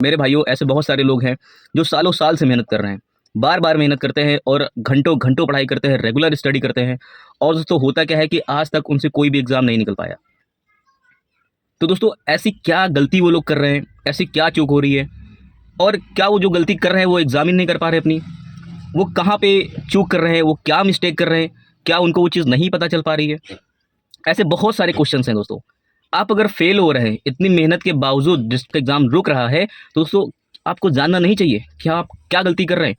मेरे भाइयों ऐसे बहुत सारे लोग हैं जो सालों साल से मेहनत कर रहे हैं, बार-बार मेहनत करते हैं और घंटों-घंटों पढ़ाई करते हैं, रेगुलर स्टडी करते हैं और दोस्तों होता क्या है कि आज तक उनसे कोई भी एग्ज़ाम नहीं निकल पाया। तो दोस्तों ऐसी क्या गलती वो लोग कर रहे हैं, ऐसी क्या चूक हो रही है और क्या वो जो गलती कर रहे हैं वो एग्ज़ाम ही नहीं कर पा रहे अपनी? वो कहाँ पे चूक कर रहे हैं, वो क्या मिस्टेक कर रहे हैं, क्या उनको वो चीज़ नहीं पता चल पा रही है? ऐसे बहुत सारे क्वेश्चंस हैं दोस्तों। आप अगर फेल हो रहे हैं, इतनी मेहनत के बावजूद जिसका एग्ज़ाम रुक रहा है, तो दोस्तों आपको जानना नहीं चाहिए कि आप क्या गलती कर रहे हैं।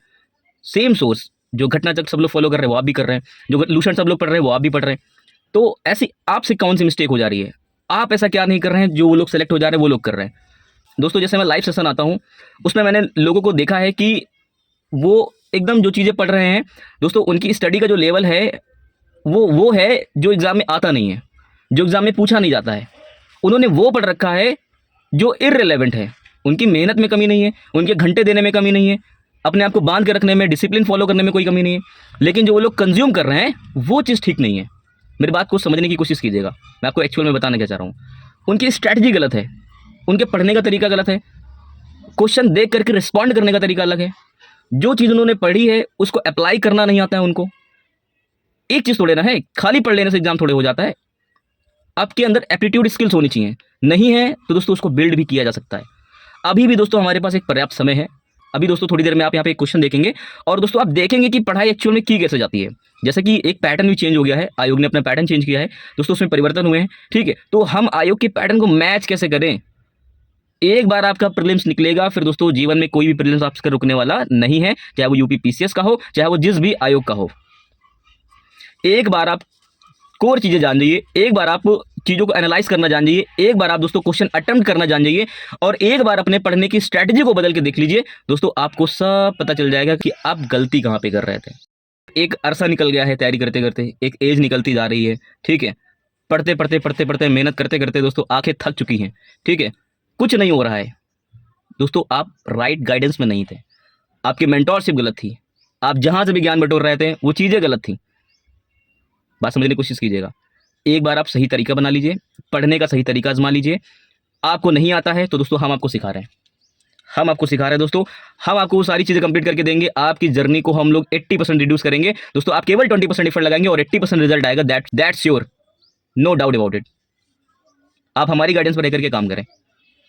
सेम सोर्स जो घटनाचक्र सब लोग फॉलो कर रहे हैं, वो आप भी कर रहे हैं। जो लूसेंट सब लोग पढ़ रहे हैं, वो आप भी पढ़ रहे हैं। तो ऐसी आपसे कौन-सी मिस्टेक हो जा रही है? आप ऐसा क्या नहीं कर रहे हैं, जो वो लोग सेलेक्ट हो जा रहे हैं, वो लोग कर रहे हैं। दोस्तों जैसे मैं लाइव सेशन आता हूँ, उसमें मैंने लोगों को देखा है कि वो एकदम जो चीज़ें पढ़ रहे हैं, दोस्तों उनकी स्टडी का जो लेवल है, वो है जो एग्ज़ाम में आता नहीं है, जो एग्ज़ाम में पूछा नहीं जाता है। उन्होंने वो पढ़ रखा है जो इर्रेलेवेंट है। उनकी मेहनत में कमी नहीं है, उनके घंटे देने में कमी नहीं है, अपने आप को बांध के रखने में, डिसिप्लिन फॉलो करने में कोई कमी नहीं है। लेकिन जो वो लोग कंज्यूम कर रहे हैं, वो चीज़ ठीक नहीं है। मेरी बात को समझने की कोशिश कीजिएगा। मैं आपको एक्चुअल में बताना क्या चाह रहा हूँ। उनकी स्ट्रैटेजी गलत है, उनके पढ़ने का तरीका गलत है, क्वेश्चन देख करके रिस्पॉन्ड करने का तरीका अलग है। जो चीज़ उन्होंने पढ़ी है, उसको अप्लाई करना नहीं आता है उनको। एक चीज़ थोड़े ना है, खाली पढ़ लेने से एग्ज़ाम थोड़े हो जाता है। आपके अंदर एप्टीट्यूड स्किल्स होनी चाहिए। नहीं है तो दोस्तों उसको बिल्ड भी किया जा सकता है। अभी भी दोस्तों हमारे पास एक पर्याप्त समय है। अभी दोस्तों थोड़ी देर में आप यहाँ पे एक क्वेश्चन देखेंगे और दोस्तों आप देखेंगे कि पढ़ाई एक्चुअल में की कैसे जाती है। जैसे कि एक पैटर्न भी चेंज हो गया है, आयोग ने अपना पैटर्न चेंज किया है, दोस्तों उसमें परिवर्तन हुए हैं, ठीक है? तो हम आयोग के पैटर्न को मैच कैसे करें? एक बार आपका प्रीलिम्स निकलेगा, फिर दोस्तों जीवन में कोई भी प्रीलिम्स आपसे रुकने वाला नहीं है, चाहे वो यूपी पीसीएस का हो, चाहे वो जिस भी आयोग का हो। एक बार आप कोर चीज़ें जान जाइए, एक बार आप चीज़ों को एनालाइज़ करना जान जाइए, एक बार आप दोस्तों क्वेश्चन अटेम्प्ट करना जान जाइए और एक बार अपने पढ़ने की स्ट्रैटेजी को बदल के देख लीजिए, दोस्तों आपको सब पता चल जाएगा कि आप गलती कहाँ पे कर रहे थे। एक अरसा निकल गया है तैयारी करते-करते, एक एज निकलती जा रही है, ठीक है? पढ़ते-पढ़ते, मेहनत करते-करते दोस्तों आँखें थक चुकी हैं, ठीक है? कुछ नहीं हो रहा है। दोस्तों आप राइट गाइडेंस में नहीं थे, आपकी मेंटरशिप गलत थी, आप जहाँ से भी ज्ञान बटोर रहे थे, वो चीज़ें गलत थी। बात समझने की कोशिश कीजिएगा। एक बार आप सही तरीका बना लीजिए, पढ़ने का सही तरीका आज़मा लीजिए। आपको नहीं आता है तो दोस्तों हम आपको सिखा रहे हैं। हम आपको सिखा रहे हैं दोस्तों, हम आपको वो सारी चीज़ें कंप्लीट करके देंगे। आपकी जर्नी को हम लोग 80% रिड्यूस करेंगे। दोस्तों आप केवल 20% एफर्ट लगाएँगे और 80% रिजल्ट आएगा, that's sure, no doubt about it. आप हमारी गाइडेंस पर रह करके काम करें।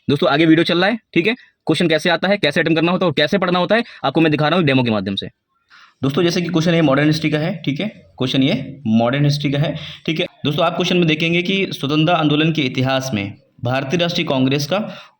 दोस्तों आगे वीडियो चल रहा है, ठीक है? क्वेश्चन कैसे आता है, कैसे अटेम्प्ट करना होता है और कैसे पढ़ना होता है, आपको मैं दिखा रहा हूँ डेमो के माध्यम से। दोस्तों जैसे कि क्वेश्चन ये मॉडर्न हिस्ट्री का है, ठीक है? क्वेश्चन ये मॉडर्न हिस्ट्री का है, ठीक है? दोस्तों आप क्वेश्चन में देखेंगे कि स्वतंत्रता आंदोलन के इतिहास में भारतीय राष्ट्रीय कांग्रेस का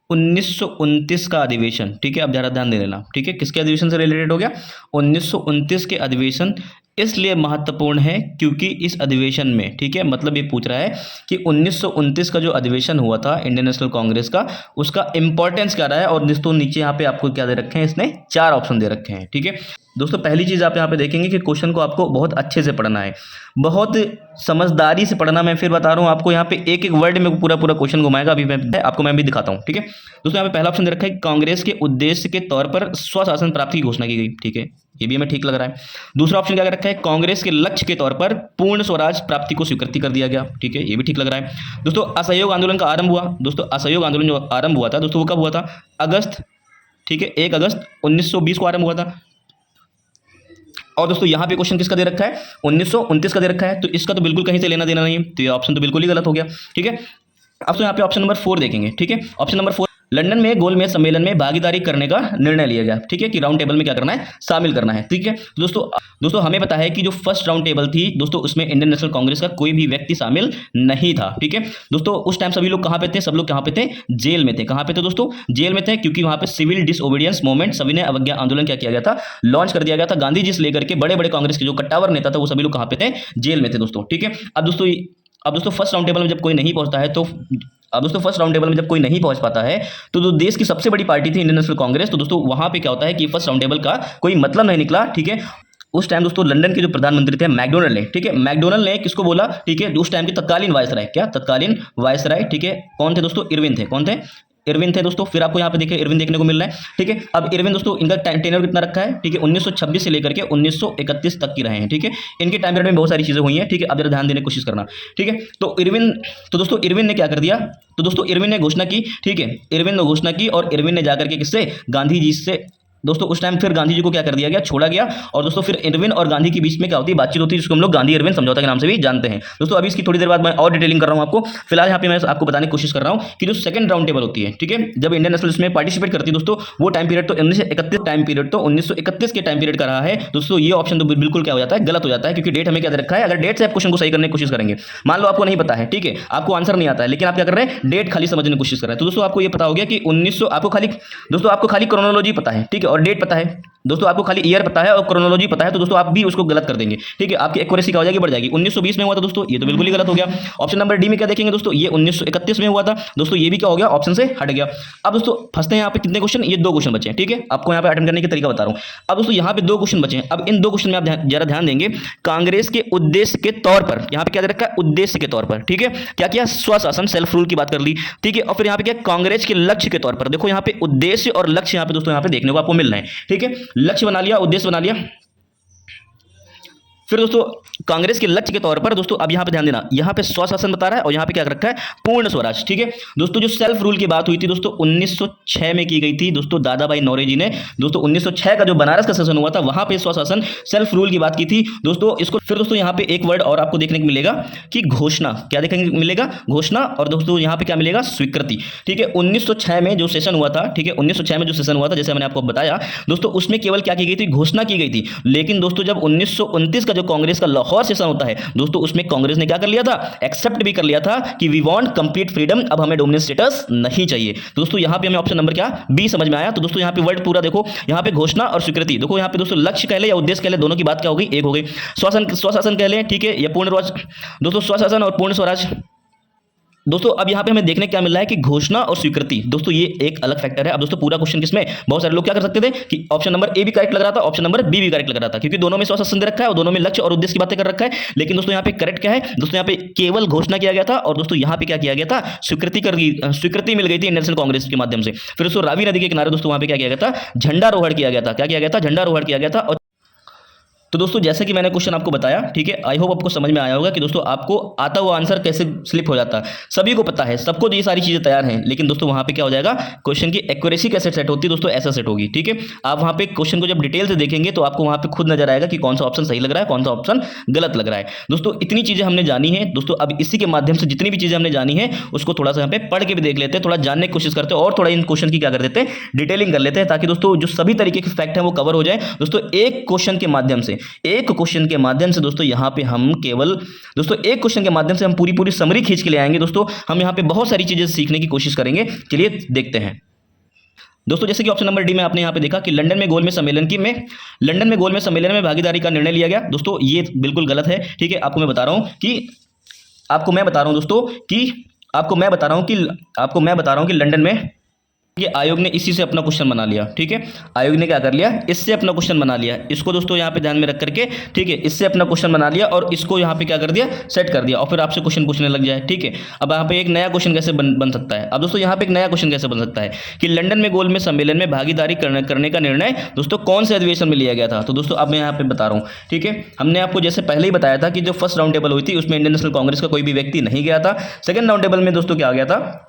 1929 का अधिवेशन, ठीक है? अब ज़रा ध्यान दे लेना, ठीक है? किसके अधिवेशन से रिलेटेड हो गया? 1929 के अधिवेशन इसलिए महत्वपूर्ण है क्योंकि इस अधिवेशन में, ठीक है, मतलब ये पूछ रहा है कि 1929 का जो अधिवेशन हुआ था इंडियन नेशनल कांग्रेस का, उसका इंपॉर्टेंस क्या रहा है। और दोस्तों नीचे यहाँ पे आपको क्या दे रखे हैं, इसने 4 ऑप्शन दे रखे हैं, ठीक है? दोस्तों पहली चीज़ आप यहाँ पे देखेंगे कि क्वेश्चन को आपको बहुत अच्छे से पढ़ना है, बहुत समझदारी से पढ़ना। मैं फिर बता रहा हूँ आपको, यहाँ पे एक एक वर्ड में पूरा पूरा क्वेश्चन घुमाएगा। अभी मैं भी दिखाता हूँ, ठीक है? दोस्तों यहाँ पे पहला ऑप्शन दे रखा है, कांग्रेस के उद्देश्य के तौर पर स्वशासन प्राप्ति की घोषणा की गई, ठीक है? ये भी हमें ठीक लग रहा है। दूसरा ऑप्शन क्या रखा है, कांग्रेस के लक्ष्य के तौर पर पूर्ण स्वराज प्राप्ति को स्वीकृति कर दिया गया, ठीक है? ये भी ठीक लग रहा है। दोस्तों असहयोग आंदोलन का आरंभ हुआ। दोस्तों असहयोग आंदोलन जो आरंभ हुआ था दोस्तों, वो कब हुआ था? अगस्त, ठीक है, 1 अगस्त 1920 को आरंभ हुआ था। और दोस्तों यहाँ पे क्वेश्चन किसका दे रखा है? 1929 का दे रखा है, तो इसका तो बिल्कुल कहीं से लेना देना नहीं है, तो ये ऑप्शन तो बिल्कुल ही गलत हो गया, ठीक है? अब तो यहाँ पे ऑप्शन नंबर 4 देखेंगे, ठीक है? ऑप्शन नंबर 4, लंदन में गोलमेज सम्मेलन में भागीदारी करने का निर्णय लिया गया, ठीक है? कि राउंड टेबल में क्या करना है, शामिल करना है, ठीक है? दोस्तों हमें पता है कि जो फर्स्ट राउंड टेबल थी दोस्तों, उसमें इंडियन नेशनल कांग्रेस का कोई भी व्यक्ति शामिल नहीं था, ठीक है? दोस्तों उस टाइम सभी लोग कहाँ पे थे? सब लोग कहाँ पे थे? जेल में थे। कहाँ पे थे दोस्तों? जेल में थे, क्योंकि वहाँ पे सिविल डिसओबीडियंस मूवमेंट, सविनय अवज्ञा आंदोलन क्या किया गया था? लॉन्च कर दिया गया था। गांधी जी से लेकर के बड़े बड़े कांग्रेस के जो कट्टावर नेता था, वो सभी लोग कहाँ पे थे? जेल में थे दोस्तों, ठीक है? अब दोस्तों फर्स्ट राउंड टेबल में जब कोई नहीं पहुंचता है तो अब दोस्तों फर्स्ट राउंड टेबल में जब कोई नहीं पहुंच पाता है तो जो देश की सबसे बड़ी पार्टी थी इंडियन नेशनल कांग्रेस, तो दोस्तों वहां पे क्या होता है कि फर्स्ट राउंड टेबल का कोई मतलब नहीं निकला, ठीक है? उस टाइम दोस्तों लंदन के जो प्रधानमंत्री थे मैकडोनल्ड ने, ठीक है? मैकडोनल्ड ने किसको बोला, ठीक है? उस टाइम के तत्कालीन वायसराय, क्या तत्कालीन वायसराय, ठीक है? कौन थे दोस्तों? इरविन थे। कौन थे? इरविन थे दोस्तों, फिर आपको यहाँ पे देखिए इरविन देखने को मिल रहा है, ठीक है। अब इरविन दोस्तों इनका टेन्योर कितना रखा है, ठीक है, 1926 से लेकर के 1931 तक की रहे हैं, ठीक है। इनके टाइम पीरियड में बहुत सारी चीजें हुई हैं, ठीक है। अब जरा ध्यान देने की कोशिश करना, ठीक है। तो दोस्तों इरविन ने क्या कर दिया, तो दोस्तों इरविन ने घोषणा की, ठीक है, इरविन ने घोषणा की और इरविन ने जाकर के किससे, गांधी जी से दोस्तों उस टाइम फिर गांधी जी को क्या कर दिया गया, छोड़ा गया। और दोस्तों फिर इरविन और गांधी के बीच में क्या होती है, बातचीत होती है, जिसको हम लोग गांधी इरविन समझौता के नाम से भी जानते हैं दोस्तों। अभी इसकी थोड़ी देर बाद मैं और डिटेलिंग कर रहा हूं आपको, फिलहाल यहाँ पे मैं आपको बताने की कोशिश कर रहा हूं कि जो सेकंड राउंड टेबल होती है, ठीक है, जब इंडियन नेशनल इसमें पार्टिसिपेट करती है दोस्तों, वो टाइम पीरियड तो 1931 टाइम पीरियड तो 1931 के टाइम पीरियड का रहा है दोस्तों। ये ऑप्शन तो बिल्कुल क्या हो जाता है, गलत हो जाता है, क्योंकि डेट हमें क्या दे रखा है। अगर डेट से आप क्वेश्चन को सही करने की कोशिश करेंगे, मान लो आपको नहीं पता है, ठीक है, आपको आंसर नहीं आता है, लेकिन आप क्या कर रहे हैं, डेट खाली समझने की कोशिश कर रहे हैं, तो दोस्तों आपको ये पता हो गया कि 1900 आपको खाली क्रोनोलॉजी पता है, ठीक है, और डेट पता है दोस्तों, आपको खाली ईयर पता है और क्रोनोलॉजी पता है, तो दोस्तों आप भी उसको गलत कर देंगे, ठीक है। आपकी एक्यूरेसी क्या हो जाएगी, बढ़ जाएगी। 1920 में हुआ था दोस्तों, ये तो बिल्कुल ही गलत हो गया। ऑप्शन नंबर डी में क्या देखेंगे दोस्तों, ये 1931 में हुआ था दोस्तों, ये भी क्या हो गया, ऑप्शन से हट गया। अब दोस्तों फंसते हैं यहाँ पे कितने क्वेश्चन, ये 2 क्वेश्चन बचे हैं, ठीक है, आपको यहाँ पे अटेंड करने की तरीका बता रहा हूँ। अब दोस्तों यहाँ पे 2 क्वेश्चन बचे हैं। अब इन 2 क्वेश्चन में आप जरा ध्यान देंगे, कांग्रेस के उद्देश्य के तौर पर यहाँ पे क्या दे रखा है, उद्देश्य के तौर पर, ठीक है, क्या किया, स्वशासन सेल्फ रूल की बात कर ली, ठीक है। और फिर यहाँ पे क्या, कांग्रेस के लक्ष्य के तौर पर, देखो यहाँ पे उद्देश्य और लक्ष्य यहाँ पे दोस्तों यहाँ पे देखने को आपको मिल रहे हैं, ठीक है। लक्ष्य बना लिया, उद्देश्य बना लिया, फिर दोस्तों कांग्रेस के लक्ष्य के तौर पर दोस्तों अब यहां पे ध्यान देना, यहां पे स्वशासन बता रहा है और यहां पे क्या रखा है, पूर्ण स्वराज, ठीक है। दोस्तों जो सेल्फ रूल की बात हुई थी दोस्तों 1906 में की गई थी दोस्तों, दादा भाई नौरोजी ने दोस्तों 1906 का जो बनारस का सेशन हुआ था, वहां पे स्वशासन सेल्फ रूल की बात की थी दोस्तों। इसको फिर दोस्तों यहां पे एक वर्ड और आपको देखने को मिलेगा कि घोषणा, क्या देखने को मिलेगा, घोषणा, और दोस्तों यहां पे क्या मिलेगा, स्वीकृति, ठीक है। 1906 में जो सेशन हुआ था, ठीक है, 1906 में जो सेशन हुआ था, जैसे मैंने आपको बताया दोस्तों, उसमें केवल क्या की गई थी, घोषणा की गई थी। लेकिन दोस्तों जब 1929 का जो कांग्रेस का लाहौर सेशन होता है दोस्तों, उसमें कांग्रेस ने क्या कर लिया था, एक्सेप्ट भी कर लिया था कि वी वांट कंप्लीट फ्रीडम, अब हमें डोमिनेंट स्टेटस नहीं चाहिए। तो दोस्तों यहां पे हमें ऑप्शन नंबर क्या, बी समझ में आया। तो दोस्तों यहां पे वर्ड पूरा देखो, यहां पे घोषणा और स्वीकृति, देखो यहां पे दोस्तों लक्ष्य कह ले या उद्देश्य कह ले, दोनों की बात क्या हो गई, एक हो गई। स्वशासन कह ले, ठीक है, या पूर्ण स्वराज, दोस्तों स्वशासन और पूर्ण स्वराज। दोस्तों अब यहाँ पे हमें देखने क्या मिल रहा है कि घोषणा और स्वीकृति, दोस्तों ये एक अलग फैक्टर है। अब दोस्तों पूरा क्वेश्चन किसमें, बहुत सारे लोग क्या कर सकते थे कि ऑप्शन नंबर ए भी करेक्ट लग रहा था, ऑप्शन नंबर बी भी करेक्ट लग रहा था, क्योंकि दोनों में स्वशासन दे रखा है और दोनों में लक्ष्य और उद्देश्य की बातें कर रखा है। लेकिन दोस्तों यहाँ पे करेक्ट क्या है दोस्तों, यहाँ पे केवल घोषणा किया गया था और दोस्तों यहाँ पे क्या किया गया था, स्वीकृति मिल गई थी नेशनल कांग्रेस के माध्यम से। फिर दोस्तों रावी नदी के किनारे दोस्तों वहां पे क्या किया गया था, झंडारोहण किया गया था, क्या किया गया था, झंडारोहण किया गया था। और तो दोस्तों जैसे कि मैंने क्वेश्चन आपको बताया, ठीक है, आई होप आपको समझ में आया होगा कि दोस्तों आपको आता हुआ आंसर कैसे स्लिप हो जाता है। सभी को पता है, सबको ये सारी चीजें तैयार हैं, लेकिन दोस्तों वहां पे क्या हो जाएगा, क्वेश्चन की एक्यूरेसी कैसे सेट होती है दोस्तों, ऐसा सेट होगी, ठीक है। आप वहां पे क्वेश्चन को जब डिटेल से देखेंगे तो आपको वहां पे खुद नजर आएगा कि कौन सा ऑप्शन सही लग रहा है, कौन सा ऑप्शन गलत लग रहा है। दोस्तों इतनी चीजें हमने जानी है दोस्तों, अब इसी के माध्यम से जितनी भी चीजें हमने जानी है उसको थोड़ा सा यहाँ पे पढ़ के भी देख लेते हैं, थोड़ा जानने की कोशिश करते हैं और थोड़ा इन क्वेश्चन की क्या कर देते हैं, डिटेलिंग कर लेते हैं, ताकि दोस्तों जो सभी तरीके के फैक्ट है वो कवर हो जाए। दोस्तों एक क्वेश्चन के माध्यम से, एक क्वेश्चन के माध्यम से दोस्तों यहां पे हम केवल दोस्तों एक क्वेश्चन के माध्यम से हम पूरी समरी खींच के ले आएंगे दोस्तों। हम यहां पे बहुत सारी चीजें सीखने की कोशिश करेंगे, चलिए देखते हैं दोस्तों। जैसे कि ऑप्शन नंबर डी में आपने यहां पे देखा कि लंदन में गोलमेज सम्मेलन में भागीदारी का निर्णय लिया गया, दोस्तों ये बिल्कुल गलत है, ठीक है। आपको मैं बता रहा हूं कि लंदन में ये आयोग ने इसी से अपना क्वेश्चन बना लिया, ठीक है। आयोग ने क्या कर लिया, इससे अपना क्वेश्चन बना लिया, इसको दोस्तों यहाँ पे ध्यान में रख करके, ठीक है, इससे अपना क्वेश्चन बना लिया और इसको यहाँ पे क्या कर दिया, सेट कर दिया, और फिर आपसे क्वेश्चन पूछने लग जाए, ठीक है। अब यहाँ पे एक नया क्वेश्चन कैसे बन सकता है, अब दोस्तों यहाँ पे एक नया क्वेश्चन कैसे बन सकता है कि लंदन में गोलमेज सम्मेलन में भागीदारी करने का निर्णय दोस्तों कौन से अधिवेशन में लिया गया था। तो दोस्तों अब मैं यहाँ पे बता रहा हूँ, ठीक है, हमने आपको जैसे पहले ही बताया था कि जो फर्स्ट राउंड टेबल हुई थी उसमें इंडियन नेशनल कांग्रेस का कोई भी व्यक्ति नहीं गया था। सेकंड राउंड टेबल में दोस्तों क्या आ गया था,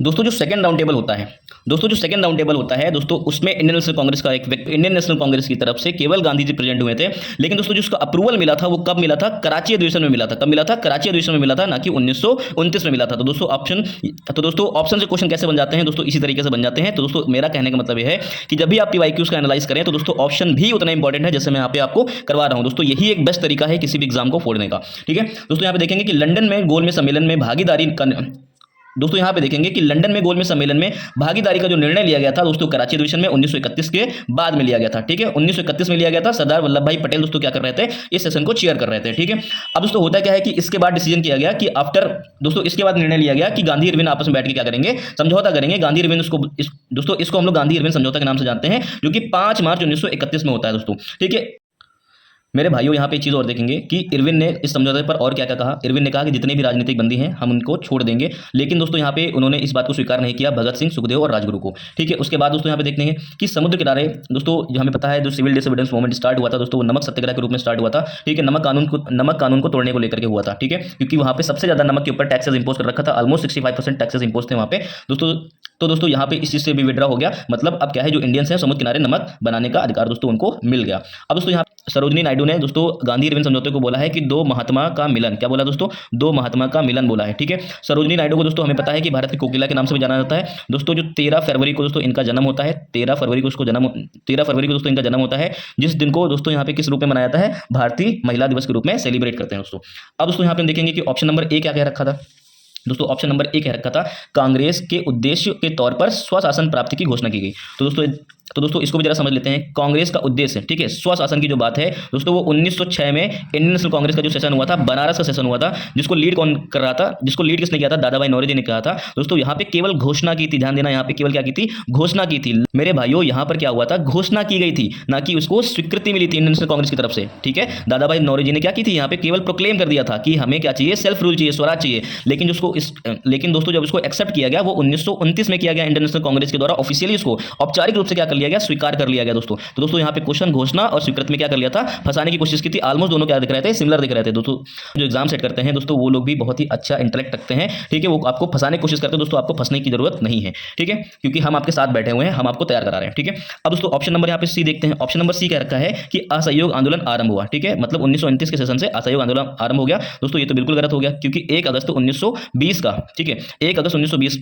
दोस्तों जो सेकंड राउंड टेबल होता है दोस्तों उसमें इंडियन नेशनल कांग्रेस का एक व्यक्ति, इंडियन नेशनल कांग्रेस की तरफ से केवल गांधी जी प्रेजेंट हुए थे। लेकिन दोस्तों जिसका अप्रूवल मिला था वो कब मिला था, कराची अधिवेशन में मिला था। कब मिला था, कराची अधिवेशन में मिला था, ना कि 1929 में मिला था। तो दोस्तों ऑप्शन से क्वेश्चन कैसे बन जाते हैं दोस्तों, इसी तरीके से बन जाते हैं। तो दोस्तों मेरा कहने का मतलब यह है कि जब भी आप पीवाईक्यूज का एनालाइज करें तो दोस्तों ऑप्शन भी उतना इंपॉर्टेंट है जैसे मैं यहाँ पे आपको करवा रहा हूँ। दोस्तों यही एक बेस्ट तरीका है किसी भी एग्जाम को फोड़ने का, ठीक है। दोस्तों यहाँ पे देखेंगे कि लंदन में गोलमेज सम्मेलन में भागीदारी का जो निर्णय लिया गया था दोस्तों कराची अधिवेशन में 1931 के बाद में लिया गया था, ठीक है। 1931 में लिया गया था। सरदार वल्लभ भाई पटेल दोस्तों क्या कर रहे थे, इस सेशन को चेयर कर रहे थे, ठीक है। अब दोस्तों होता क्या है कि इसके बाद डिसीजन किया गया कि इसके बाद निर्णय लिया गया कि गांधी इरविन आपस में बैठ के क्या करेंगे, समझौता करेंगे। गांधी इरविन दोस्तों इसको हम लोग गांधी इरविन समझौता के नाम से जानते हैं, जो कि 5 मार्च 1931 में होता है दोस्तों, ठीक है। मेरे भाइयों यहाँ पे एक चीज़ और देखेंगे कि इरविन ने इस समझौते पर और क्या क्या कहा। इरविन ने कहा कि जितने भी राजनीतिक बंदी हैं हम उनको छोड़ देंगे, लेकिन दोस्तों यहाँ पे उन्होंने इस बात को स्वीकार नहीं किया भगत सिंह, सुखदेव और राजगुरु को। ठीक है, उसके बाद दोस्तों यहाँ पे देखते हैं कि समुद्र किनारे दोस्तों जो हमें पता है जो सिविल डिसोबीडियंस मूवमेंट स्टार्ट हुआ था दोस्तों, वो नमक सत्याग्रह के रूप में स्टार्ट हुआ था। ठीक है, नमक कानून को तोड़ने को लेकर के हुआ था। ठीक है, क्योंकि वहाँ पे सबसे ज्यादा नमक के ऊपर टैक्सेस इंपोज कर रखा था, ऑलमोस्ट 65% टैक्सेस इंपोज थे वहाँ पे दोस्तों। तो दोस्तों यहाँ पे इस चीज से भी विड्रॉ हो गया, मतलब अब क्या है जो इंडियंस हैं समुद्र किनारे नमक बनाने का अधिकार दोस्तों उनको मिल गया। अब दोस्तों यहाँ सरोजनी नायडू ने दोस्तों गांधी इरविन समझौते को बोला है कि दो महात्मा का मिलन, क्या बोला दोस्तों, दो महात्मा का मिलन बोला है। ठीक है, सरोजनी नायडू को दोस्तों हमें पता है कि भारत की कोकिला के नाम से भी जाना जाता है दोस्तों। जो 13 फरवरी को दोस्तों इनका जन्म होता है, 13 फरवरी को दोस्तों इनका जन्म होता है, जिस दिन को दोस्तों यहाँ पे किस रूप में मनाया जाता है, भारतीय महिला दिवस के रूप में सेलिब्रेट करते हैं दोस्तों। अब दोस्तों यहाँ पे हम देखेंगे कि ऑप्शन नंबर ए क्या कह रखा था दोस्तों। ऑप्शन नंबर ए कह रखा था कांग्रेस के उद्देश्य के तौर पर स्वशासन प्राप्ति की घोषणा की गई। तो दोस्तों इसको भी जरा समझ लेते हैं। कांग्रेस का उद्देश्य, ठीक है, स्वशासन की जो बात है दोस्तों, वो 1906 में इंडियन नेशनल कांग्रेस का जो सेशन हुआ था, बनारस का सेशन हुआ था, जिसको लीड कौन कर रहा था, जिसको लीड किसने किया था, दादा भाई नौरोजी ने किया था दोस्तों। यहाँ पे केवल घोषणा की थी, ध्यान देना, यहाँ पे केवल क्या की थी, घोषणा की थी मेरे भाइयों। यहाँ पर क्या हुआ था, घोषणा की गई थी, ना कि उसको स्वीकृति मिली थी इंडियन नेशनल कांग्रेस की तरफ से। ठीक है, दादा भाई नौरोजी ने क्या की थी, यहाँ पे केवल प्रोक्लेम कर दिया था कि हमें क्या चाहिए, सेल्फ रूल चाहिए, स्वराज चाहिए। लेकिन दोस्तों जब इसको एक्सेप्ट किया गया वो 1929 में किया गया इंडियन नेशनल कांग्रेस के द्वारा, ऑफिशियली इसको औपचारिक रूप से क्या कर लिया गया, स्वीकार कर लिया गया दोस्तों। तो दोस्तों यहाँ पे क्वेश्चन घोषणा और स्वीकृति में क्या कर लिया था, फंसाने की कोशिश की थी। ऑलमोस्ट दोनों क्या दिख रहे थे, सिमिलर दिख रहे थे दोस्तों। जो एग्जाम सेट करते हैं दोस्तों वो लोग भी बहुत ही अच्छा इंटेलेक्ट रखते हैं। ठीक है, वो आपको फंसाने की कोशिश करते हैं दोस्तों, आपको फंसने की जरूरत नहीं है। ठीक है, क्योंकि हम आपके साथ बैठे हुए हैं, हम आपको तैयार करा रहे हैं। ठीक है, अब दोस्तों ऑप्शन नंबर यहाँ पे सी देखते हैं। ऑप्शन नंबर सी कह रखा है कि असहयोग आंदोलन आरंभ हुआ। ठीक है, मतलब 1929 के सेशन से असहयोग आंदोलन आरंभ हो गया दोस्तों। ये तो बिल्कुल गलत हो गया, क्योंकि 1 अगस्त 1920 का, ठीक है, 1 अगस्त 1920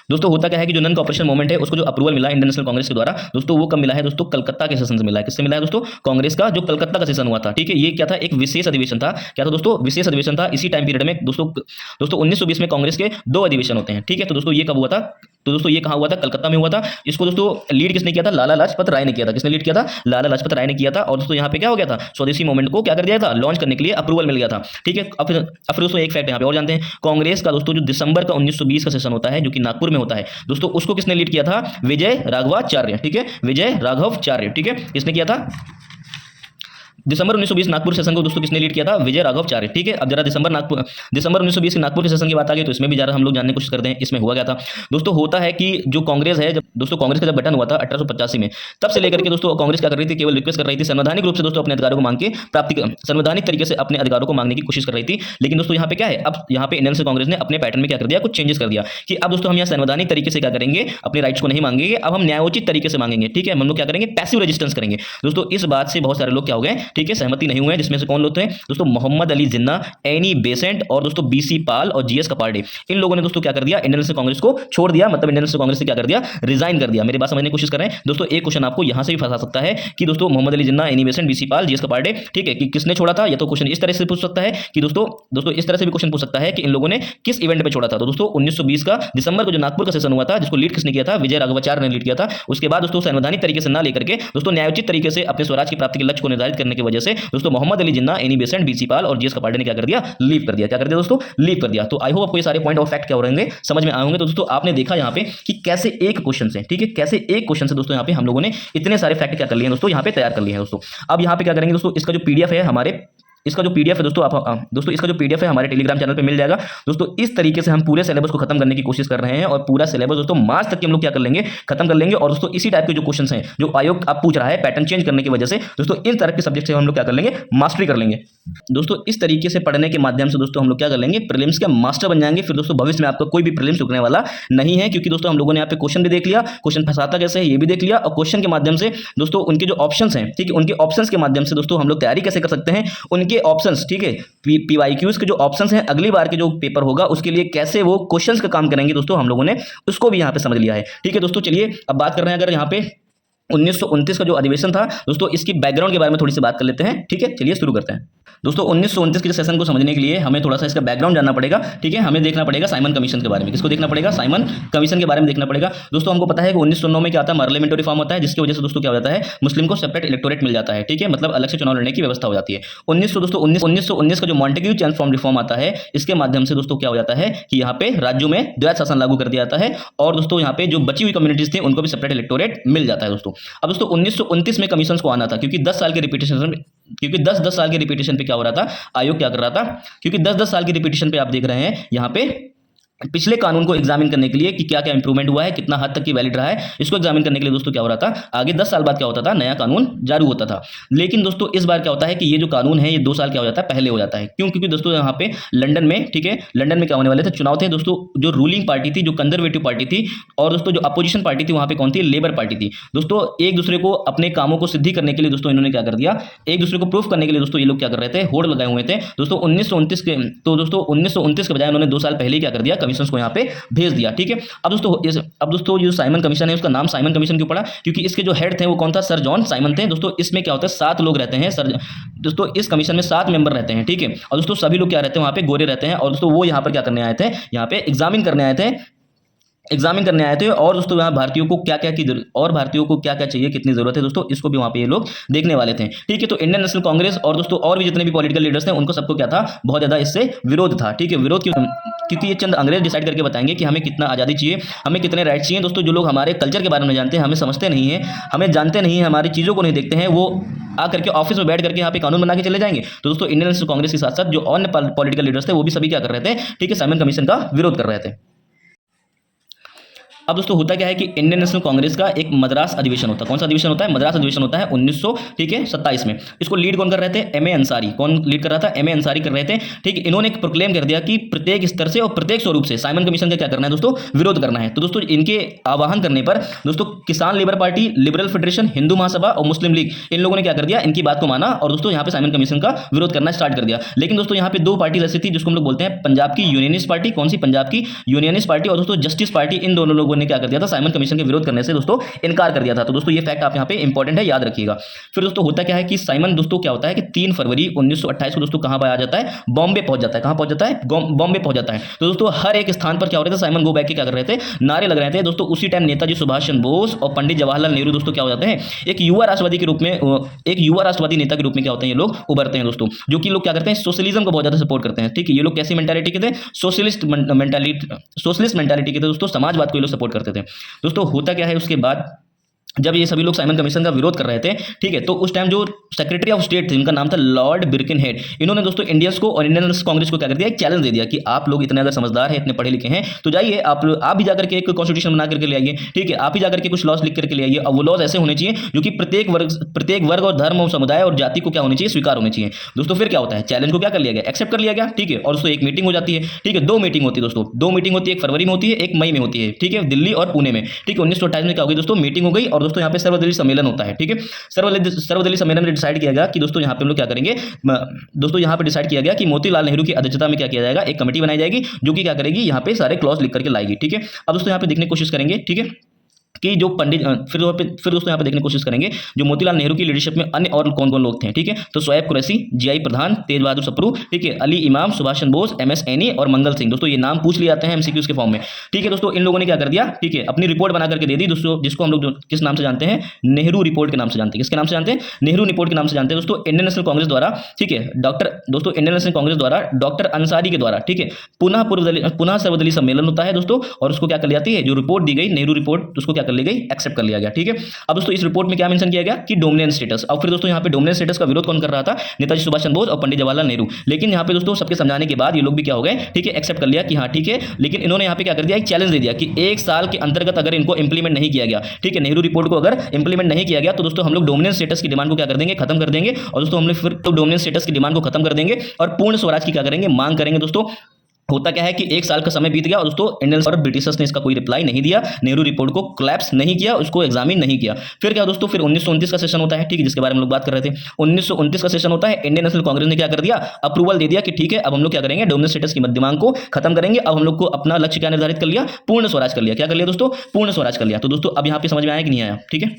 दोस्तों होता क्या है कि जो नन कॉपरेशन मूवमेंट है उसको जो अप्रूवल मिला इंडियन नेशनल कांग्रेस के द्वारा दोस्तों, वो कब मिला है दोस्तों, कलकत्ता के सेशन से मिला है। किससे मिला है दोस्तों, कांग्रेस का जो कलकत्ता का सेशन हुआ था। ठीक है, ये क्या था, एक विशेष अधिवेशन था। क्या था दोस्तों, विशेष अधिवेशन था। इसी टाइम पीरियड में दोस्तों 1920 में कांग्रेस के 2 अधिवेशन होते हैं। ठीक है, तो दोस्तों ये कब हुआ था, तो दोस्तों ये कहाँ हुआ था, कलकत्ता में हुआ था। इसको दोस्तों लीड किसने किया था, लाला लाजपत राय ने किया था। किसने लीड किया था, लाला लाजपत राय ने किया था। और दोस्तों यहाँ पे क्या हो गया था, स्वदेशी मूवमेंट को क्या कर दिया था, लॉन्च करने के लिए अप्रूवल मिल गया था। ठीक है, अब फिर दोस्तों एक फैक्ट यहाँ पे और जानते हैं, कांग्रेस का दोस्तों जो दिसंबर का 1920 का सेशन होता है जो कि नागपुर में होता है दोस्तों, उसको किसने लीड किया था, विजय राघवाचार्य। ठीक है, विजय राघवाचार्य। ठीक है, किसने किया था, दिसंबर 1920 नागपुर सेशन को दोस्तों किसने लीड किया था, विजय राघवाचार्य। ठीक है, अब जरा दिसंबर 1920 के नागपुर के सेशन की बात आ गई तो इसमें भी जरा हम लोग जानने की कोशिश करते हैं इसमें हुआ क्या था दोस्तों। होता है कि जो कांग्रेस है, जब दोस्तों कांग्रेस का जब गठन हुआ था 1885 में, तब से लेकर के दोस्तों कांग्रेस क्या कर रही थी, केवल रिक्वेस्ट कर रही थी संवैधानिक रूप से दोस्तों अपने अधिकारों को मांग के संवैधानिक तरीके से अपने अधिकारों को मांगने की कोशिश कर रही थी। लेकिन दोस्तों यहाँ पे क्या है, अब यहाँ पे इंडियन नेशनल कांग्रेस ने अपने पैटर्न में क्या कर दिया, कुछ चेंजेस कर दिया कि अब दोस्तों हम यहाँ संवैधानिक तरीके से क्या करेंगे, अपने राइट्स को नहीं मांगेंगे, अब हम न्यायोचित तरीके से मांगेंगे। ठीक है, हम लोग क्या करेंगे, पैसिव रेजिस्टेंस करेंगे दोस्तों। इस बात से बहुत सारे लोग क्या हो गए, ठीक है, सहमति नहीं हुए, जिसमें से कौन लोग थे दोस्तों, मोहम्मद अली जिन्ना, एनी बेसेंट और दोस्तों बीसी पाल और जीएस कपाड़े। इन लोगों ने दोस्तों क्या कर दिया, इंडियन नेशनल कांग्रेस को छोड़ दिया, मतलब इंडियन नेशनल कांग्रेस से क्या कर दिया, रिजाइन कर दिया। मेरी बात समझने की कोशिश कर रहे हैं दोस्तों। एक क्वेश्चन आपको यहां से भी फंसा सकता है कि दोस्तों Mohammad Ali Jinnah, Annie Besant, BC पाल, जीएस कपाड़े, ठीक है, कि किसने छोड़ा था। या तो क्वेश्चन इस तरह से पूछ सकता है कि दोस्तों इस तरह से भी क्वेश्चन पूछ सकता है कि इन लोगों ने किस इवेंट में छोड़ा था। तो दोस्तों 1920 का दिसंबर को जो नागपुर का सेशन हुआ था, जिसको लीड किसने किया था, विजय राघवाचार्य ने लीड किया था। उसके बाद दोस्तों संवैधानिक तरीके से ना लेकर के दोस्तों न्यायोचित तरीके से अपने स्वराज की प्राप्ति के लक्ष्य को निर्धारित करने की वजह से दोस्तों Mohammad Ali Jinnah, Annie Besant, BC पाल और जीएस कपाड़े ने क्या कर दिया, लीव कर दिया। क्या कर दिया दोस्तों, लीव कर दिया। तो आई होप आपको ये सारे पॉइंट ऑफ फैक्ट क्या हो रहेंगे, समझ में आए होंगे। तो दोस्तों आपने देखा यहाँ पे कि कैसे एक क्वेश्चन से, ठीक है, कैसे एक क्वेश्चन से दोस्तों यहाँ पे हम लोगों ने इतने सारे फैक्ट क्या कर लिए हैं दोस्तों, यहाँ पे तैयार कर लिए हैं दोस्तों। अब यहाँ पे क्या करेंगे दोस्तों, इसका जो पीडीएफ है इसका जो पीडीएफ है दोस्तों इसका जो पीडीएफ है हमारे टेलीग्राम चैनल पे मिल जाएगा दोस्तों। इस तरीके से हम पूरे सिलेबस को खत्म करने की कोशिश कर रहे हैं और पूरा सिलेबस दोस्तों मार्च तक के हम लोग क्या कर लेंगे, खत्म कर लेंगे। और दोस्तों इसी टाइप के जो क्वेश्चंस हैं जो आयोग आप पूछ रहा है पैटर्न चेंज करने की वजह से दोस्तों, इन तरह के सब्जेक्ट से हम लोग क्या कर लेंगे, मास्टरी कर लेंगे दोस्तों। इस तरीके से पढ़ने के माध्यम से दोस्तों हम लोग क्या कर लेंगे, प्रीलिम्स के मास्टर बन जाएंगे। फिर दोस्तों भविष्य में आपका कोई भी प्रीलिम्स रुकने वाला नहीं है, क्योंकि दोस्तों हम लोगों ने यहाँ पे क्वेश्चन भी देख लिया, क्वेश्चन फंसाता कैसे है ये भी देख लिया, और क्वेश्चन के माध्यम से दोस्तों उनके जो ऑप्शंस हैं, ठीक है, उनके ऑप्शंस के माध्यम से दोस्तों हम लोग तैयारी कैसे कर सकते हैं, उनके ऑप्शंस, ठीक है, पीवाईक्यूज के जो ऑप्शंस हैं अगली बार के जो पेपर होगा उसके लिए कैसे वो क्वेश्चंस का काम करेंगे दोस्तों, हम लोगों ने उसको भी यहाँ पे समझ लिया है। ठीक है दोस्तों, चलिए अब बात कर रहे हैं अगर यहाँ पे 1929 का जो अधिवेशन था दोस्तों, इसकी बैकग्राउंड के बारे में थोड़ी सी बात कर लेते हैं। ठीक है, चलिए शुरू करते हैं दोस्तों। 1929 के सेशन को समझने के लिए हमें थोड़ा सा इसका बैकग्राउंड जानना पड़ेगा। ठीक है, हमें देखना पड़ेगा साइमन कमीशन के बारे में। किसको देखना पड़ेगा, साइमन कमीशन के बारे में देखना पड़ेगा दोस्तों। हमको पता है कि 1909 में क्या आता है, पार्लियामेंट्री रिफॉर्म होता है, जिसकी वजह से दोस्तों क्या हो जाता है, मुस्लिम को सेपरेट इलेक्टोरेट मिल जाता है। ठीक है, मतलब अलग से चुनाव लड़ने की व्यवस्था हो जाती है। 1919 का जो मॉन्टेग्यू चैंस फॉर्म रिफॉर्म आता है, इसके माध्यम से दोस्तों क्या हो जाता है कि यहाँ पे राज्यों में द्वैध शासन लागू कर दिया जाता है और दोस्तों यहाँ पे जो बची हुई कम्युनिटीज थी उनको भी सेपरेट इलेक्टोरेट मिल जाता है दोस्तों। अब दोस्तों 1929 में कमीशन को आना था, क्योंकि 10 साल के रिपीटेशन में, क्योंकि 10-10 साल के रिपीटेशन पे क्या हो रहा था, आयोग क्या कर रहा था, क्योंकि 10-10 साल के रिपीटेशन पे आप देख रहे हैं यहाँ पे पिछले कानून को एग्जामिन करने के लिए कि क्या क्या इंप्रूवमेंट हुआ है, कितना हद तक की वैलिड रहा है, इसको एग्जामिन करने के लिए दोस्तों क्या हो रहा था, आगे 10 साल बाद क्या होता था, नया कानून जारी होता था। लेकिन दोस्तों इस बार क्या होता है कि ये जो कानून है ये 2 साल क्या हो जाता है, पहले हो जाता है। क्यों? क्योंकि दोस्तों यहाँ पे लंदन में, ठीक है, लंदन में क्या होने वाले थे, चुनाव थे दोस्तों। जो रूलिंग पार्टी थी, जो कंजर्वेटिव पार्टी थी, और दोस्तों जो अपोजिशन पार्टी थी वहां पे कौन थी, लेबर पार्टी थी। दोस्तों एक दूसरे को अपने कामों को सिद्धि करने के लिए दोस्तों इन्होंने क्या कर दिया, एक दूसरे को प्रूफ करने के लिए दोस्तों ये लोग क्या कर रहे थे, होड़ लगाए हुए थे दोस्तों 1929 के। तो दोस्तों 1929 के बजाय उन्होंने 2 साल पहले ही क्या कर दिया, कमीशन को यहाँ पे भेज दिया, ठीक है। अब दोस्तों जो साइमन कमीशन है उसका नाम साइमन कमीशन क्यों पड़ा, क्योंकि इसके जो हेड थे वो कौन था, सर जॉन साइमन थे दोस्तों। इसमें क्या होता है, 7 लोग रहते हैं सर दोस्तों, इस कमीशन में 7 मेंबर रहते हैं, ठीक है। और दोस्तों सभी लोग क्या रहते हैं, वहां पे गोरे रहते हैं। और दोस्तों वो यहाँ पर क्या करने आए थे, यहाँ पे एग्जामिन करने आए थे। और दोस्तों यहाँ भारतीयों को क्या क्या की और भारतीयों को क्या क्या चाहिए, कितनी जरूरत है दोस्तों, इसको भी वहां पे ये लोग देखने वाले थे, ठीक है। तो इंडियन नेशनल कांग्रेस और दोस्तों और भी जितने भी पॉलिटिकल लीडर्स थे उनको सबको क्या था, बहुत ज्यादा इससे विरोध था, ठीक है। विरोध क्यों, क्योंकि ये चंद अंग्रेज डिसाइड करके बताएंगे कि हमें कितना आज़ादी चाहिए, हमें कितने राइट्स चाहिए। दोस्तों जो लोग हमारे कल्चर के बारे में जानते हैं, हमें समझते नहीं है, हमें जानते नहीं है, हमारी चीज़ों को नहीं देखते हैं, वो आकर के ऑफिस में बैठ करके यहाँ पे कानून बना के चले जाएंगे। तो दोस्तों इंडियन नेशनल कांग्रेस के साथ साथ जो अन्य पॉलिटिकल लीडर्स थे वो भी सभी क्या कर रहे थे, ठीक है, साइमन कमीशन का विरोध कर रहे थे। अब दोस्तों होता क्या है कि इंडियन नेशनल कांग्रेस का एक मद्रास अधिवेशन होता है। कौन सा अधिवेशन होता है, मद्रास अधिवेशन होता है 1927 में। इसको लीड कौन कर रहे थे, एम.ए. अंसारी। कौन लीड कर रहा था, एम.ए. अंसारी कर रहे थे, ठीक है। इन्होंने एक प्रोक्लेम कर दिया कि प्रत्येक स्तर से और प्रत्येक स्वरूप से साइमन कमीशन का क्या करना है दोस्तों, विरोध करना है। तो दोस्तों इनके आह्वान करने पर दोस्तों Kisan labour party, liberal federation, Hindu Mahasabha और मुस्लिम लीग, इन लोगों ने क्या कर दिया, इनकी बात को माना और दोस्तों यहाँ पे साइमन कमीशन का विरोध करना स्टार्ट कर दिया। लेकिन दोस्तों यहाँ पे 2 पार्टी ऐसी थी जिसको हम लोग बोलते हैं पंजाब की यूनियनिस्ट पार्टी। कौन सी, पंजाब की यूनियनिस्ट पार्टी और दोस्तों जस्टिस पार्टी। इन दोनों लोगों ने क्या कर दिया था, साइमन कमीशन के विरोध करने से दोस्तों इनकार कर दिया था। तो दोस्तों ये फैक्ट आप यहाँ पे इंपॉर्टेंट है, याद रखिएगा। फिर दोस्तों होता क्या है कि साइमन दोस्तों क्या होता है कि 3 फरवरी 1928 को दोस्तों कहां पर आ जाता है, बॉम्बे पहुंच जाता है। कहां पहुंच जाता है, बॉम्बे पहुंच जाता है। तो दोस्तों हर एक स्थान पर क्या हो रहा था, साइमन गो बैक के क्या कर रहे थे, नारे लग रहे थे दोस्तों। उसी टाइम नेताजी सुभाष चंद्र बोस और पंडित जवाहरलाल नेहरू दोस्तों क्या हो जाते हैं, एक युवा राष्ट्रवादी के रूप में, एक युवा राष्ट्रवादी नेता के रूप में क्या होते हैं, ये लोग उभरते हैं दोस्तों। जो कि लोग क्या करते हैं, सोशलिज्म को बहुत ज्यादा सपोर्ट करते हैं, ठीक है। ये लोग कैसी मेंटालिटी के थे, सोशलिस्ट मेंटालिटी के थे दोस्तों, समाजवाद को ये लोग सपोर्ट करते थे दोस्तों। होता क्या है उसके बाद, जब ये सभी लोग साइमन कमीशन का विरोध कर रहे थे, ठीक है, तो उस टाइम जो सेक्रेटरी ऑफ स्टेट थे, उनका नाम था लॉर्ड बिर्किनहेड। इन्होंने दोस्तों इंडियंस को और इंडियन कांग्रेस को क्या कर दिया, एक चैलेंज दे दिया कि आप लोग इतने अगर समझदार हैं, इतने पढ़े लिखे हैं, तो जाइए आप भी जाकर के एक कॉन्स्टिट्यूशन बना करके ले आइए, ठीक है। आप ही जाकर के कुछ लॉज लिख करके ले आइए। और वो लॉज ऐसे होने चाहिए जो कि प्रत्येक वर्ग और धर्म और समुदाय और जाति को क्या होनी चाहिए, स्वीकार होने चाहिए दोस्तों। फिर क्या होता है, चैलेंज को क्या कर लिया गया, एक्सेप्ट कर लिया गया, ठीक है। और दोस्तों एक मीटिंग हो जाती है, ठीक है। 2 मीटिंग होती है दोस्तों, 2 मीटिंग होती है, एक फरवरी में होती है, एक मई में होती है, ठीक है, दिल्ली और पुणे में, ठीक है। 1928 में क्या हो गई दोस्तों, मीटिंग हो गई। और दोस्तों यहाँ पे सर्वदलीय सम्मेलन होता है, ठीक है। सर्वदलीय सम्मेलन में डिसाइड किया गया कि दोस्तों यहाँ पे हम लोग क्या करेंगे, दोस्तों यहाँ पे डिसाइड किया गया कि मोतीलाल नेहरू की अध्यक्षता में क्या किया जाएगा, एक कमेटी बनाई जाएगी जो कि क्या करेगी, यहाँ पे सारे क्लॉज लिख करके लाएगी, ठीक है। अब दोस्तों यहाँ पे देखने की कोशिश करेंगे, ठीक है, कि जो पंडित फिर दोस्तों यहाँ पे देखने की कोशिश करेंगे जो मोतीलाल नेहरू की लीडरशिप में अन्य और कौन कौन लोग थे, ठीक है। तो शोएब कुरैशी, जीआई प्रधान, तेज बहादुर सप्रू, ठीक है, अली इमाम, सुभाष चंद्र बोस, एमएस एनी और मंगल सिंह। दोस्तों ये नाम पूछ लिए जाते हैं एमसीक्यूज के फॉर्म में, ठीक है। दोस्तों इन लोगों ने क्या कर दिया, ठीक है, अपनी रिपोर्ट बना करके दे दी दोस्तों, जिसको हम लोग किस नाम से जानते हैं, नेहरू रिपोर्ट के नाम से जानते हैं। किसके नाम से जानते हैं, नेहरू रिपोर्ट के नाम से जानते हैं दोस्तों। इंडियन नेशनल कांग्रेस द्वारा, ठीक है, इंडियन नेशनल कांग्रेस द्वारा डॉक्टर अंसारी के द्वारा, ठीक है, पुनः सर्वदलीय सम्मेलन होता है दोस्तों। और उसको क्या कर ली जाती है, जो रिपोर्ट दी गई नेहरू रिपोर्ट, उसको क्या कर ली गई, एक्सेप्ट कर लिया गया, ठीक है। अब दोस्तों इस रिपोर्ट में क्या मेंशन किया गया कि डोमिनेंट स्टेटस। और फिर दोस्तों यहाँ पे डोमिनेंट स्टेटस का विरोध कौन कर रहा था, नेताजी सुभाष चंद्र बोस और पंडित जवाहरलाल नेहरू। लेकिन यहाँ पे दोस्तों सबके समझाने के बाद ये लोग भी क्या हो गए, ठीक है, एक्सेप्ट कर लिया कि हाँ ठीक है। लेकिन इन्होंने यहाँ पे क्या कर दिया, एक चैलेंज दे दिया कि 1 साल के अंतर्गत अगर इनको इंप्लीमेंट नहीं किया गया, ठीक है, नेहरू रिपोर्ट को अगर इंप्लीमेंट नहीं किया गया, तो दोस्तों हम लोग डोमिनेंट स्टेटस की डिमांड को क्या कर देंगे, खत्म कर देंगे। और दोस्तों हम लोग फिर तो डोमिनेंट स्टेटस की डिमांड को खत्म कर देंगे और पूर्ण स्वराज की क्या करेंगे, मांग करेंगे दोस्तों। होता क्या है कि 1 साल का समय बीत गया और दोस्तों इंडियंस और ब्रिटिशर्स ने इसका कोई रिप्लाई नहीं दिया, नेहरू रिपोर्ट को कोलैप्स नहीं किया, उसको एग्जामिन नहीं किया। फिर क्या दोस्तों, फिर 1929 का सेशन होता है, ठीक है, जिसके बारे में हम लोग बात कर रहे थे। 1929 का सेशन होता है, इंडियन नेशनल कांग्रेस ने क्या कर दिया, अप्रूवल दे दिया कि ठीक है अब हम लोग क्या करेंगे, डोमिनेंट स्टेटस की मांग को खत्म करेंगे। अब हम लोग को अपना लक्ष्य क्या निर्धारित कर लिया, पूर्ण स्वराज कर लिया। क्या कर लिया दोस्तों, पूर्ण स्वराज कर लिया। तो दोस्तों अब यहाँ पे समझ में आया कि नहीं आया, ठीक है।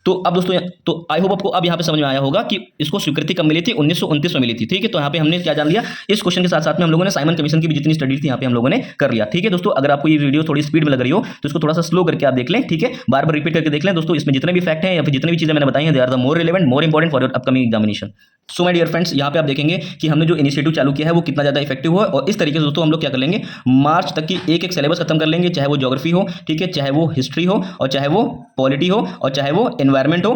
तो अब दोस्तों तो आई होप आपको अब यहाँ पे समझ में आया होगा कि इसको स्वीकृति कब मिली थी, 1929 में मिली थी। ठीक है, तो यहाँ पे हमने क्या जान लिया, इस क्वेश्चन के साथ साथ में हम लोगों ने साइमन कमीशन की भी जितनी स्टडीज थी यहाँ पे हम लोगों ने कर लिया। ठीक है दोस्तों, अगर आपको ये वीडियो थोड़ी स्पीड में लग रही हो तो इसको थोड़ा सा स्लो करके आप देख लें। ठीक है, बार बार रिपीट करके देख लें दोस्तों, इसमें जितने भी फैक्ट हैं या फिर जितनी भी चीजें मैंने बताई हैं, they are the more relevant, more important for your upcoming examination. So my dear friends, यहाँ पे आप देखेंगे कि हमने जो इनिशिएटिव चालू किया है वो कितना ज्यादा इफेक्टिव हुआ, और इस तरीके से दोस्तों हम लोग क्या कर लेंगे, मार्च तक की एक एक सिलेबस खत्म कर लेंगे, चाहे वो ज्योग्राफी हो, ठीक है, चाहे वो हिस्ट्री हो, और चाहे वो पॉलिटी हो, और चाहे वो एनवायरमेंट हो,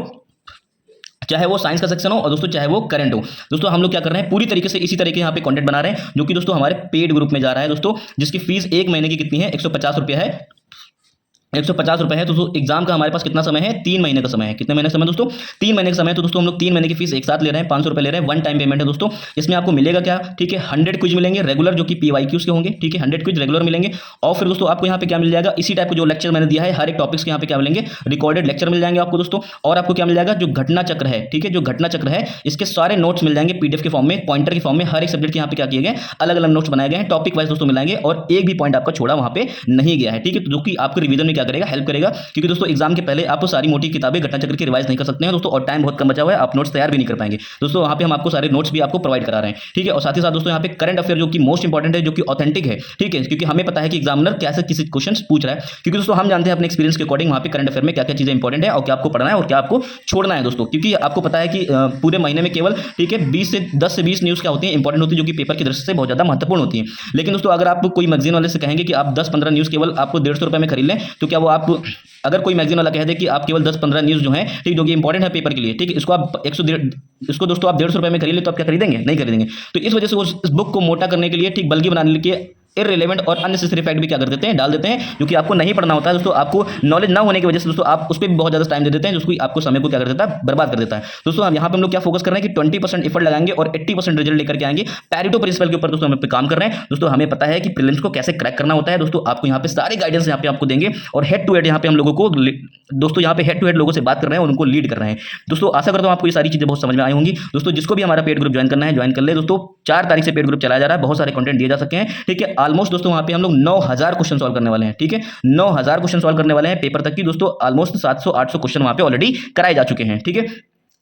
चाहे वो साइंस का सेक्शन हो, और दोस्तों चाहे वो करंट हो। दोस्तों हम लोग क्या कर रहे हैं, पूरी तरीके से इसी तरीके यहाँ पे कंटेंट बना रहे हैं, जो कि दोस्तों हमारे पेड ग्रुप में जा रहा है दोस्तों, जिसकी फीस एक महीने की कितनी है, 150 रुपया है, 150 रुपए है। तो दोस्तों एग्जाम का हमारे पास कितना समय है, 3 महीने का समय है। कितने महीने का समय दोस्तों, 3 महीने का समय है। तो दोस्तों हम लोग 3 महीने की फीस एक साथ ले रहे हैं, 500 रुपए ले रहे हैं, वन टाइम पेमेंट है दोस्तों। इसमें आपको मिलेगा क्या, ठीक है, 100 क्विज मिलेंगे रेगुलर, जो कि PYQs के होंगे। ठीक है, 100 क्विज रेगुलर मिलेंगे, और फिर दोस्तों आपको यहाँ पे क्या मिल जाएगा, इसी टाइप के जो लेक्चर मैंने दिया है, हर एक टॉपिक्स के यहाँ पे क्या मिलेंगे, रिकॉर्डेड लेक्चर मिल जाएंगे आपको दोस्तों। और आपको क्या मिल जाएगा, जो घटना चक्र है, ठीक है, जो घटना चक्र है, इसके सारे नोट्स मिल जाएंगे PDF के फॉर्म में, पॉइंटर के फॉर्म में। हर एक सब्जेक्ट के यहाँ पे क्या किए गए, अलग अलग नोट्स बनाए गए हैं, टॉपिक वाइज दोस्तों मिलाएंगे, और एक भी पॉइंट आपका छोड़ा वहां पे नहीं गया है। ठीक है, जो कि आपके रिवीजन में क्या करेगा, हेल्प करेगा, क्योंकि दोस्तों एग्जाम के पहले आप सारी मोटी किताबें घटना चक्र की रिवाइज नहीं कर सकते हैं दोस्तों, और टाइम बहुत कम बचा हुआ है, आप नोट्स तैयार भी नहीं कर पाएंगे दोस्तों। वहां पे हम आपको सारे नोट्स भी आपको प्रोवाइड करा रहे हैं। ठीक है, और साथ ही साथ दोस्तों यहाँ पे करंट अफेयर जो कि मोस्ट इंपॉर्टेंट है, जो कि ऑथेंटिक है। ठीक है, क्योंकि हमें पता है कि एग्जामिनर कैसे किसी क्वेश्चन पूछ रहा है, क्योंकि दोस्तों हम जानते हैं अपने एक्सपीरियंस के अकॉर्डिंग वहां पे करंट अफेयर में क्या क्या चीजें इंपॉर्टेंट है, और क्या आपको पढ़ना है और क्या आपको छोड़ना है दोस्तों। क्योंकि आपको पता है कि पूरे महीने में केवल, ठीक है, 10 से 20 न्यूज क्या होती है, इंपॉर्टेंट होती है, जो कि पेपर की दृष्टि से बहुत ज्यादा महत्वपूर्ण होती है। लेकिन दोस्तों अगर आप कोई मैगजीन वाले से कहेंगे कि आप 10-15 न्यूज केवल आपको 150 रुपए में खरीद लें, तो क्या वो आप, अगर कोई मैगजीन वाला कह दे कि आप केवल 10-15 न्यूज जो है, ठीक, जो कि इंपॉर्टेंट है पेपर के लिए, ठीक, इसको आप 100 इसको दोस्तों आप 150 रुपए में खरीद ले, तो आप क्या खरीदेंगे, नहीं खरीदेंगे। तो इस वजह से उस बुक को मोटा करने के लिए, ठीक, बल्कि बनाने के लिए इररिलेवेंट और अननेसेसरी फैक्ट भी क्या कर देते हैं, डाल देते हैं, जो कि आपको नहीं पढ़ना होता है दोस्तों। आपको नॉलेज ना होने की वजह से दोस्तों आप उस पर भी बहुत ज्यादा टाइम दे देते हैं, जो आपको समय को क्या कर देता है, बर्बाद कर देता है दोस्तों। हम यहाँ पे हम लोग क्या फोकस कर रहे हैं कि 20% एफर्ट लगाएंगे और 80% रिजल्ट लेकर के आएंगे। पैरेटो प्रिंसिपल के ऊपर दोस्तों हम पे काम कर रहे हैं दोस्तों। हमें पता है कि प्रीलिम्स को कैसे क्रैक करना होता है दोस्तों। आपको यहाँ पे सारे गाइडेंस यहाँ पे आपको देंगे, और हेड टू हेड यहाँ पे हम लोगों को दोस्तों, यहाँ पे हेड टू हेड लोगों से बात कर रहे हैं और उनको लीड कर रहे हैं दोस्तों। आशा करता हूँ आपको ये सारी चीजें बहुत समझ में आई होंगी दोस्तों। जिसको भी हमारा पेड ग्रुप ज्वाइन करना है, ज्वाइन कर ले दोस्तों। 4 तारीख से पेड ग्रुप चलाया जा रहा है, बहुत सारे कंटेंट दिए जा सके हैं। ठीक है, ऑलमोस्ट दोस्तों वहाँ पे हम लोग 9000 क्वेश्चन सॉल्व करने वाले हैं। ठीक है, 9000 क्वेश्चन सॉल्व करने वाले हैं पेपर तक की दोस्तों। ऑलमोस्ट 700-800 क्वेश्चन वहाँ पे ऑलरेडी कराए जा चुके हैं। ठीक है,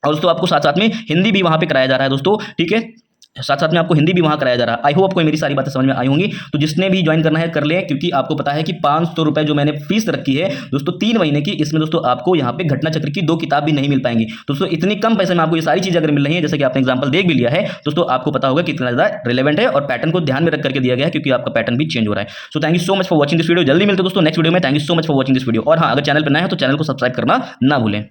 और दोस्तों आपको साथ साथ में हिंदी भी वहाँ पे कराया जा रहा है दोस्तों। ठीक है, साथ साथ में आपको हिंदी भी वहां कराया जा रहा है। आई होप आपको मेरी सारी बातें समझ में आई होंगी। तो जिसने भी ज्वाइन करना है कर ले, क्योंकि आपको पता है कि 500 रुपए जो मैंने फीस रखी है दोस्तों 3 महीने की, इसमें दोस्तों आपको यहाँ पे घटना चक्र की 2 किताब भी नहीं मिल पाएंगी दोस्तों। इतनी कम पैसे में आपको ये सारी चीजें अगर मिल रही है, जैसे कि आपने एग्जाम्पल देख भी लिया है दोस्तों, आपको पता होगा कितना ज्यादा रिलेवेंट है, और पैटर्न को ध्यान में रख करके दिया गया है, क्योंकि आपका पैटर्न भी चेंज हो रहा है। So thank you so much for watching this video. जल्दी मिलते दोस्तों नेक्स्ट वीडियो में। Thank you so much for watching this video. और हाँ, अगर चैनल पर नया है तो चैनल को सब्सक्राइब करना ना भूलें।